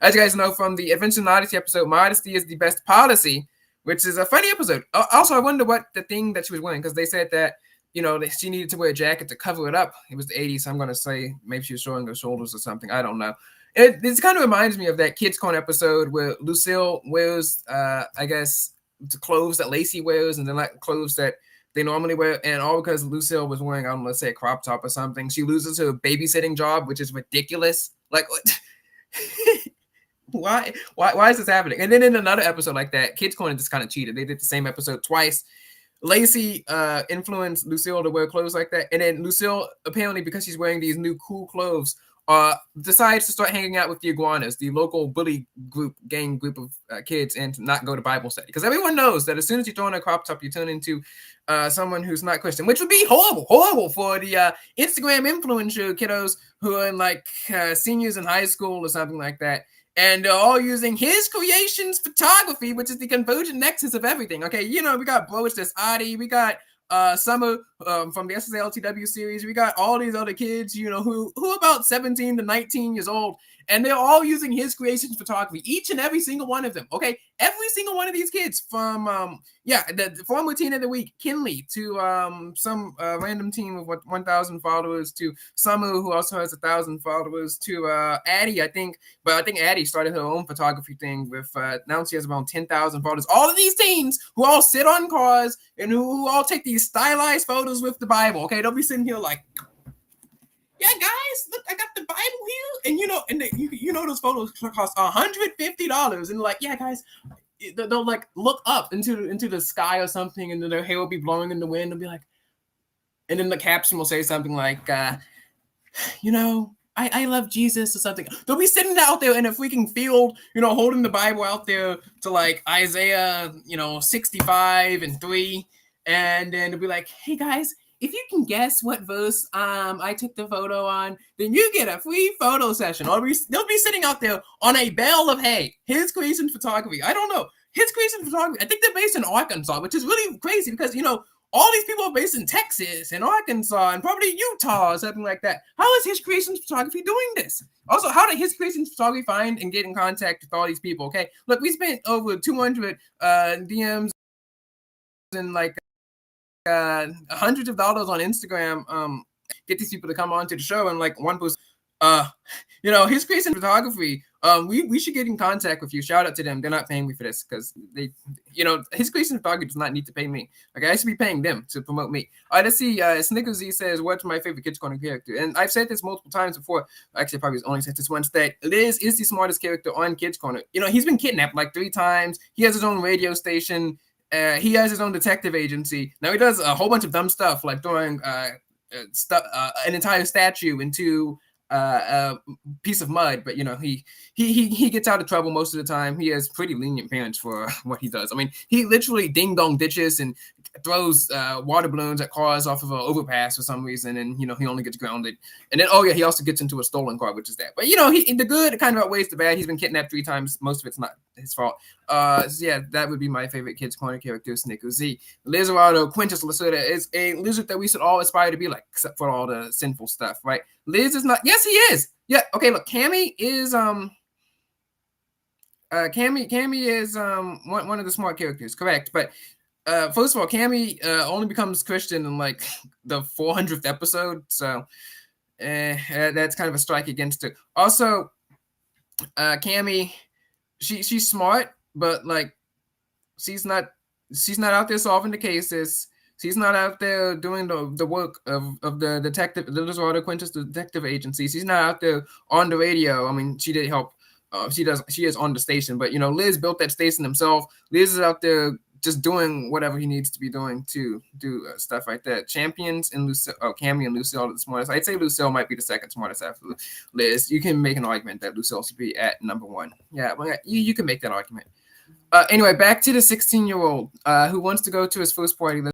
As you guys know from the Adventure in Modesty episode, Modesty is the best policy, which is a funny episode. Also, I wonder what the thing that she was wearing, because they said that, that she needed to wear a jacket to cover it up. It was the 80s, so I'm going to say maybe she was showing her shoulders or something. I don't know. It kind of reminds me of that Kids Corner episode where Lucille wears, I guess, the clothes that Lacey wears and then like clothes that they normally wear, and all because Lucille was wearing, I don't know, let's say a crop top or something. She loses her babysitting job, which is ridiculous. Like, what? why is this happening? And then in another episode like that, Kids Corner just kind of cheated. They did the same episode twice. Lacey influenced Lucille to wear clothes like that, and then Lucille, apparently because she's wearing these new cool clothes, decides to start hanging out with the iguanas, the local bully gang group of kids, and to not go to Bible study. Because everyone knows that as soon as you throw on a crop top, you turn into someone who's not Christian, which would be horrible for the Instagram influencer kiddos who are in like seniors in high school or something like that. And they're all using his creations photography, which is the convergent nexus of everything. Okay, we got Broach, there's Adi, we got Summer from the SSLTW series. We got all these other kids, who are about 17 to 19 years old, and they're all using his creations photography, each and every single one of them. Okay, every single one of these kids, from the former teen of the week, Kinley, to some random team of 1,000 followers, to Summer, who also has 1,000 followers, to Addie, I think Addie started her own photography thing with now she has around 10,000 followers. All of these teens who all sit on cars and who all take these stylized photos with the Bible. Okay, they'll be sitting here like, yeah, guys, look, I got the Bible here, and those photos cost $150, and like, yeah, guys, they'll like look up into the sky or something, and then their hair will be blowing in the wind, and be like, and then the caption will say something like, I love Jesus or something. They'll be sitting out there in a freaking field, holding the Bible out there to like Isaiah, 65:3, and then they'll be like, hey guys, if you can guess what verse I took the photo on, then you get a free photo session. Or they'll be sitting out there on a bale of hay. His creation photography. I don't know. His creation photography. I think they're based in Arkansas, which is really crazy because, all these people are based in Texas and Arkansas and probably Utah or something like that. How is His Creations Photography doing this? Also, how did His Creations Photography find and get in contact with all these people? Okay, look, we spent over 200 DMs and like hundreds of dollars on Instagram get these people to come on to the show, and like one person His Creation Photography, we should get in contact with you. Shout out to them. They're not paying me for this because they His Creation Photography does not need to pay me. Okay, I should be paying them to promote me. Let's see. Snickers Z says, what's my favorite Kids Corner character? And I've said this multiple times before. Actually, I probably only said this once, that Liz is the smartest character on Kids Corner. He's been kidnapped like 3 times. He has his own radio station. He has his own detective agency. Now he does a whole bunch of dumb stuff, like throwing an entire statue into a piece of mud. But he gets out of trouble most of the time. He has pretty lenient parents for what he does. I mean, he literally ding dong ditches and throws water balloons at cars off of an overpass for some reason, and he only gets grounded. And then he also gets into a stolen car, which is that. But the good kind of outweighs the bad. He's been kidnapped 3 times. Most of it's not his fault. That would be my favorite Kids Corner character, Snickers Z. Lizardo Quintus Lacerda is a lizard that we should all aspire to be like, except for all the sinful stuff, right? Liz is not. Yes, he is. Yeah. Okay. Look, Cammy is Cammy is one of the smart characters, correct? But first of all, Cammy only becomes Christian in like the 400th episode, so that's kind of a strike against her. Also, Cammy, she's smart, but like she's not out there solving the cases. She's not out there doing the work of the detective, the Lizardo Quintus detective agency. She's not out there on the radio. I mean, she did help. She is on the station, but Liz built that station himself. Liz is out there just doing whatever he needs to be doing to do stuff like that. Champions and Lucille, Cammy and Lucille are the smartest. I'd say Lucille might be the second smartest after Liz. You can make an argument that Lucille should be at number 1. Yeah, well, you can make that argument. Anyway, back to the 16-year-old who wants to go to his first party.